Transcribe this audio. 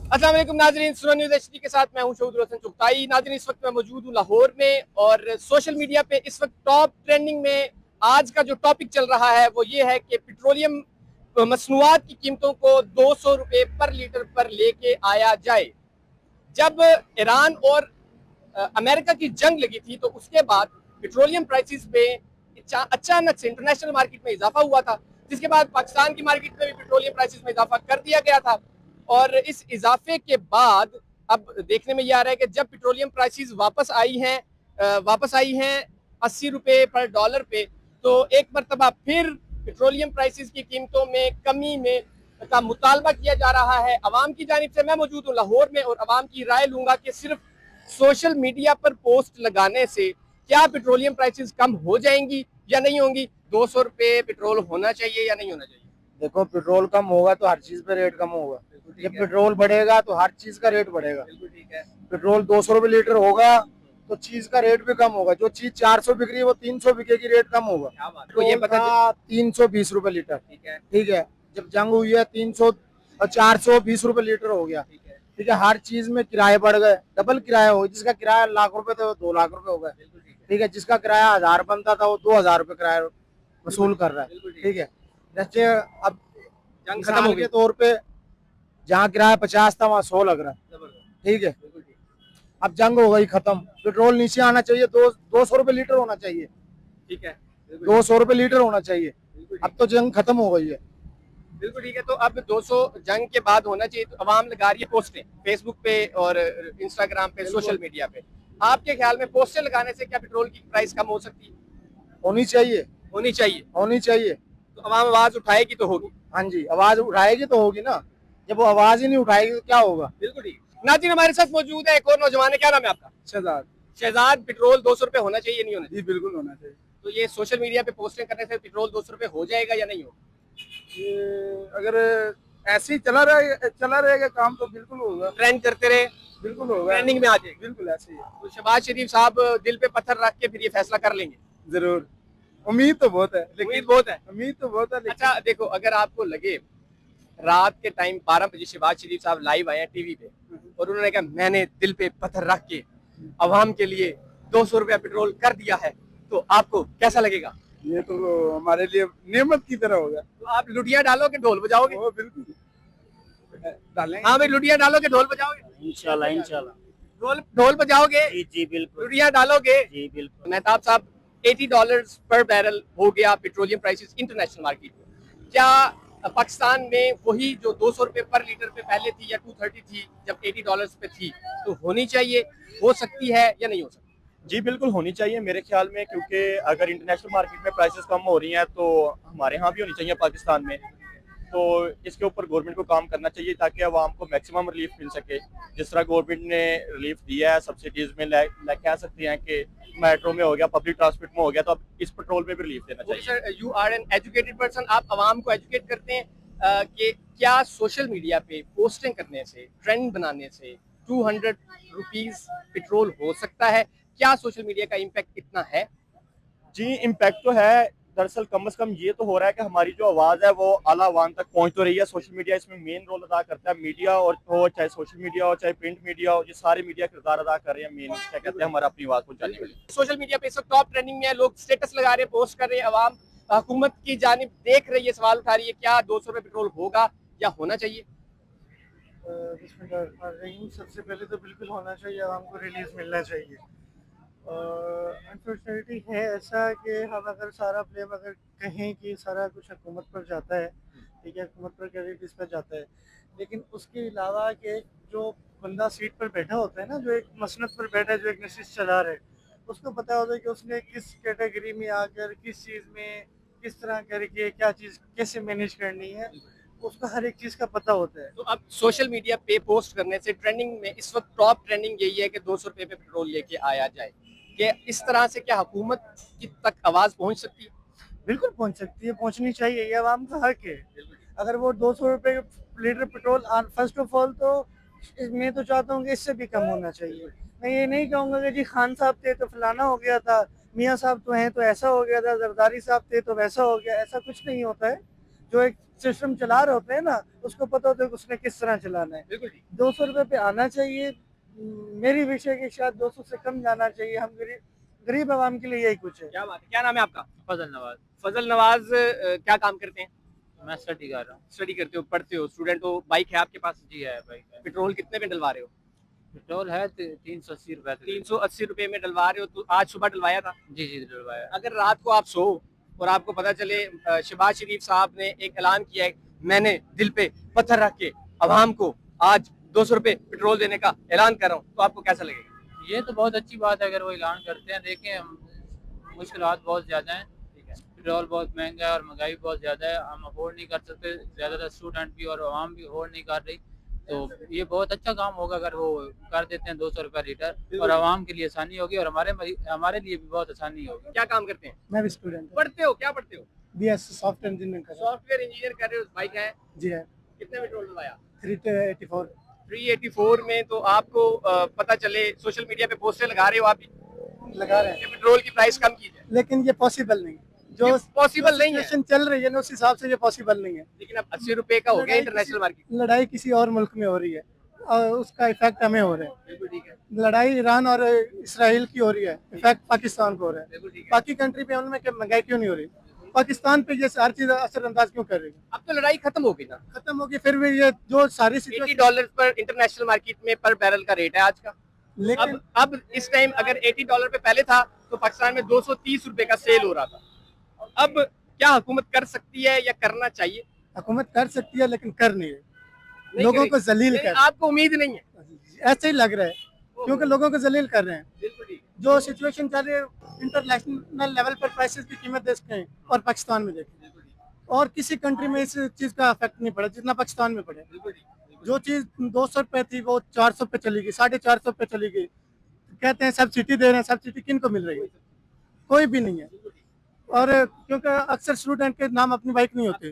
अस्सलाम वालेकुम नाजरीन, सुनो न्यूज़ एचडी के साथ मैं हूं शहीद रोशन चुगताई। नाजरीन, इस वक्त मैं मौजूद हूं लाहौर में और सोशल मीडिया पे इस वक्त टॉप ट्रेंडिंग में आज का जो टॉपिक चल रहा है वो ये है कि पेट्रोलियम मसनूआत की कीमतों को 200 रुपए पर लीटर पर लेके आया जाए। जब ईरान और अमेरिका की जंग लगी थी तो उसके बाद पेट्रोलियम प्राइसेस में अचानक से इंटरनेशनल मार्केट में इजाफा हुआ था, जिसके बाद पाकिस्तान की मार्केट में भी पेट्रोलियम प्राइसेस में इजाफा कर दिया गया था। और इस इजाफे के बाद अब देखने में ये आ रहा है कि जब पेट्रोलियम प्राइसेस वापस आई हैं 80 रुपए पर डॉलर पे, तो एक मरतबा फिर पेट्रोलियम प्राइसेस की कीमतों में कमी में का मुतालबा किया जा रहा है अवाम की जानिब से। मैं मौजूद हूँ लाहौर में और अवाम की राय लूंगा कि सिर्फ सोशल मीडिया पर पोस्ट लगाने से क्या पेट्रोलियम प्राइसेस कम हो जाएंगी या नहीं होंगी, 200 रुपए पेट्रोल होना चाहिए या नहीं होना चाहिए। देखो, पेट्रोल कम होगा तो हर चीज पे रेट कम होगा। जब पेट्रोल बढ़ेगा तो हर चीज का रेट बढ़ेगा। ठीक है। पेट्रोल 200 रुपए लीटर होगा तो चीज का रेट भी कम होगा। जो चीज 400 बिक रही है वो 300 बिकेगी, रेट कम होगा। क्या बात है। तो ये पता 320 रुपए लीटर। ठीक है। ठीक है। जब जंग हुई है 300 और 420 रुपए लीटर हो गया। ठीक है। ठीक है। हर चीज में किराए बढ़ गए, डबल किराया हो। जिसका किराया लाख रुपए था वो 2 लाख रुपए हो गए। ठीक है। जिसका किराया 1000 बनता था वो 2000 रुपए किराया वसूल कर रहा है। ठीक है। जैसे अब जंग खत्म मिसाल हो के गई। तौर पे जहाँ किराया 50 था वहाँ 100 लग रहा है। ठीक है। अब जंग हो गई खत्म, पेट्रोल नीचे आना चाहिए, 200 रुपए लीटर होना चाहिए। ठीक है। 200 रुपए लीटर होना चाहिए। अब तो जंग खत्म हो गई है। बिल्कुल ठीक है। तो अब 200 जंग के बाद होना चाहिए। तो अवाम लगा रही है पोस्टें फेसबुक पे और इंस्टाग्राम पे, सोशल मीडिया पे। आपके ख्याल में पोस्टें लगाने से क्या पेट्रोल की प्राइस कम हो सकती है? होनी चाहिए। होनी चाहिए। होनी चाहिए। तो अवाम आवाज उठाएगी तो होगी। हाँ जी, आवाज उठाएगी तो होगी ना। जब वो आवाज ही नहीं उठाएगी तो क्या होगा। बिल्कुल ठीक। नाज़रीन, हमारे साथ मौजूद है एक और नौजवान है। क्या नाम है आपका? शहजाद। शहजाद, पेट्रोल 200 रुपए होना चाहिए नहीं होना चाहिए? जी बिल्कुल होना चाहिए। तो ये सोशल मीडिया पे पोस्टें करने से पेट्रोल 200 रुपए हो जाएगा या नहीं होगा? ये अगर ऐसे ही चला रहेगा काम तो बिल्कुल होगा। ट्रेंड करते रहे, बिल्कुल होगा। ट्रेंडिंग में आ जाएगा। बिल्कुल ऐसे ही है। तो शहबाज शरीफ साहब दिल पे पत्थर रख के फिर ये फैसला कर लेंगे? जरूर। उम्मीद तो बहुत है, उम्मीद बहुत है। उम्मीद तो बहुत है, लेकिन अच्छा देखो, अगर आपको लगे रात के टाइम 12 बजे शहबाज शरीफ साहब लाइव आए हैं टीवी पे और उन्होंने कहा मैंने दिल पे पत्थर रख के अवाम के लिए 200 रुपया पेट्रोल कर दिया है, तो आपको कैसा लगेगा? ये तो हमारे लिए नेमत की तरह होगा। तो आप लुटिया डालोगे, ढोल बजाओगे? वो बिल्कुल डालेंगे। हाँ भाई, लुटिया डालोगे, ढोल बजाओगे? इंशाल्लाह इंशाल्लाह। ढोल ढोल बजाओगे, जी जी बिल्कुल। लुटिया डालोगे? जी बिल्कुल। मेहताब साहब, $80 पर बैरल हो गया पेट्रोलियम प्राइसेस इंटरनेशनल मार्केट में। क्या पाकिस्तान में वही जो 200 रुपए पर लीटर पे पहले थी या 230 थी जब $80 पे थी, तो होनी चाहिए, हो सकती है या नहीं हो सकती? जी बिल्कुल होनी चाहिए मेरे ख्याल में, क्योंकि अगर इंटरनेशनल मार्केट में प्राइसेस कम हो रही हैं तो हमारे यहाँ भी होनी चाहिए पाकिस्तान में। तो इसके ऊपर गवर्नमेंट को काम करना चाहिए ताकि आवाम को मैक्सिमम रिलीफ मिल सके। जिस तरह गवर्नमेंट ने रिलीफ दिया है सब्सिडीज में, कह सकते हैं कि मेट्रो में हो गया, पब्लिक ट्रांसपोर्ट में हो गया, तो अब इस पेट्रोल में भी रिलीफ देना चाहिए। Sir, you are an educated person, आप आवाम को एजुकेट करते हैं कि क्या सोशल मीडिया पे पोस्टिंग करने से, ट्रेंड बनाने से 200 रुपीज पेट्रोल हो सकता है? क्या सोशल मीडिया का इम्पैक्ट इतना है? जी इम्पैक्ट तो है। दरअसल कम से कम ये तो हो रहा है कि हमारी जो आवाज़ है वो आला आवाम तक पहुंच तो रही है। सोशल मीडिया इसमें मेन रोल अदा करता है। मीडिया और हो, चाहे सोशल मीडिया हो चाहे प्रिंट मीडिया हो, ये सारे मीडिया किरदार अदा कर रहे हैं मेन, क्या कहते हैं, हमारा अपनी आवाज़ पहुंचाने में। सोशल मीडिया पे इस वक्त टॉप ट्रेंडिंग में है, लोग स्टेटस लगा रहे हैं, पोस्ट कर रहे हैं, अवाम हुकूमत की जानिब देख रही है, सवाल उठा रही है, क्या 200 रुपए पेट्रोल होगा या होना चाहिए? सबसे पहले तो बिल्कुल होना चाहिए, आवाम को रिलीफ मिलना चाहिए। अनफॉर्चुनेटली है ऐसा कि हम अगर सारा ब्लेम अगर कहें कि सारा कुछ हुकूमत पर जाता है, ठीक है, हुकूमत पर क्रेडिट पर जाता है, लेकिन उसके अलावा कि जो बंदा सीट पर बैठा होता है ना, जो एक मसनद पर बैठा है, जो एक नशिश चला रहा है, उसको पता होता है कि उसने किस कैटेगरी में आकर किस चीज़ में किस तरह करके क्या चीज़ कैसे मैनेज करनी है, उसको हर एक चीज़ का पता होता है। तो अब सोशल मीडिया पे पोस्ट करने से ट्रेंडिंग में इस वक्त टॉप ट्रेंडिंग यही है कि 200 रुपए पे पेट्रोल लेके आया जाए, कि इस तरह से क्या हुकूमत की तक आवाज पहुंच सकती है? बिल्कुल पहुंच सकती है, पहुंचनी चाहिए, ये आवाम का हक है। अगर वो 200 रुपये litre petrol, first of all तो मैं तो चाहता हूँ कि इससे भी कम होना चाहिए। मैं ये नहीं कहूँगा कि जी खान साहब थे तो फलाना हो गया था, मियाँ साहब तो हैं तो ऐसा हो गया था, जरदारी साहब थे तो वैसा हो गया, ऐसा कुछ नहीं होता है। जो एक सिस्टम चला रहे होते हैं ना, उसको पता होता है कि उसने किस तरह चलाना है। बिल्कुल ठीक। 200 रुपए पे आना चाहिए। मेरी विषय की शायद 200 से कम जाना चाहिए। हम गरीब आवाम के लिए यही कुछ है। क्या बात है, क्या नाम है आपका? फजल नवाज। फजल नवाज, क्या काम करते हैं? मैं स्टडी कर रहा हूँ। स्टडी करते हो, पढ़ते हो, स्टूडेंट हो, बाइक है आपके पास? जी है भाई। पेट्रोल कितने में डलवा रहे हो? पेट्रोल है 380 रुपए। 380 रुपए में डलवा रहे हो, तो आज सुबह डलवाया था? जी जी डलवाया। अगर रात को आप सो और आपको पता चले शहबाज शरीफ साहब ने एक ऐलान किया है, मैंने दिल पे पत्थर रख के अवाम को आज 200 रुपए पेट्रोल देने का ऐलान कर रहा हूँ, तो आपको कैसा लगेगा? ये तो बहुत अच्छी बात है अगर वो ऐलान करते हैं। देखें मुश्किलात बहुत ज़्यादा हैं, पेट्रोल बहुत महंगा है और महंगाई बहुत ज़्यादा है, हम अफोर्ड नहीं कर सकते, ज़्यादातर स्टूडेंट भी और आवाम भी अफोर्ड नहीं कर रही। तो ये बहुत अच्छा काम होगा अगर वो कर देते हैं 200 रुपये लीटर, और आवाम के लिए आसानी होगी और हमारे लिए भी बहुत आसानी होगी। क्या काम करते हैं? मैं भी स्टूडेंट हूँ। पढ़ते हो, क्या पढ़ते हो? BS सॉफ्टवेयर इंजीनियरिंग कर रहा सॉफ्टवेयर इंजीनियर कर रहे हो, बाइक है? हूँ। जी है। कितने पेट्रोल डलवाया? 384 384 में। तो आपको पता चले, सोशल मीडिया पे पोस्टर लगा रहे हो आप भी लगा रहे कि हैं, पेट्रोल की प्राइस कम की जाए, लेकिन ये पॉसिबल नहीं है। जो पॉसिबल नहीं है। सिचुएशन चल रही है ना, उस हिसाब से ये पॉसिबल नहीं है। लेकिन अब 80 रुपए का हो गया इंटरनेशनल मार्केट। लड़ाई किसी और मुल्क में हो रही है और उसका इफेक्ट हमें हो रहा है। बिल्कुल ठीक है, लड़ाई ईरान और इसराइल की हो रही है, इफेक्ट पाकिस्तान को हो रहा है। बिल्कुल ठीक है। बाकी कंट्री पे उनमें क्या महंगाई क्यों नहीं हो रही? पाकिस्तान पे ये हर चीज असरअंदाज क्यों कर रही है? अब तो लड़ाई खत्म हो गई ना। खत्म होगी फिर भी ये जो सारी $80 सिचुएशन, पर इंटरनेशनल मार्केट में पर बैरल का रेट है आज का। लेकिन अब इस टाइम अगर $80 पे पहले था तो पाकिस्तान में 230 रुपए का सेल हो रहा था। अब क्या हुकूमत कर सकती है या करना चाहिए? हुकूमत कर सकती है लेकिन कर नहीं रही, नहीं लोगों करेगी। को जलील नहीं, कर, आपको उम्मीद नहीं है? ऐसे ही लग रहा है क्योंकि लोगों को जलील कर रहे हैं। बिल्कुल ठीक है। जो सिचुएशन चल रही है इंटरनेशनल लेवल पर, प्राइसेस की कीमत देखें और पाकिस्तान में देखें, बिल्कुल ठीक है। और किसी कंट्री में इस चीज का इफेक्ट नहीं पड़ा जितना पाकिस्तान में पड़े। बिल्कुल ठीक है। जो चीज 200 रुपए थी वो 400 पे चली गई, 450 पे चली गई। कहते हैं सब्सिडी दे रहे हैं, सब्सिडी किन को मिल रही है? कोई भी नहीं है। और क्योंकि अक्सर स्टूडेंट के नाम अपनी बाइक नहीं होती।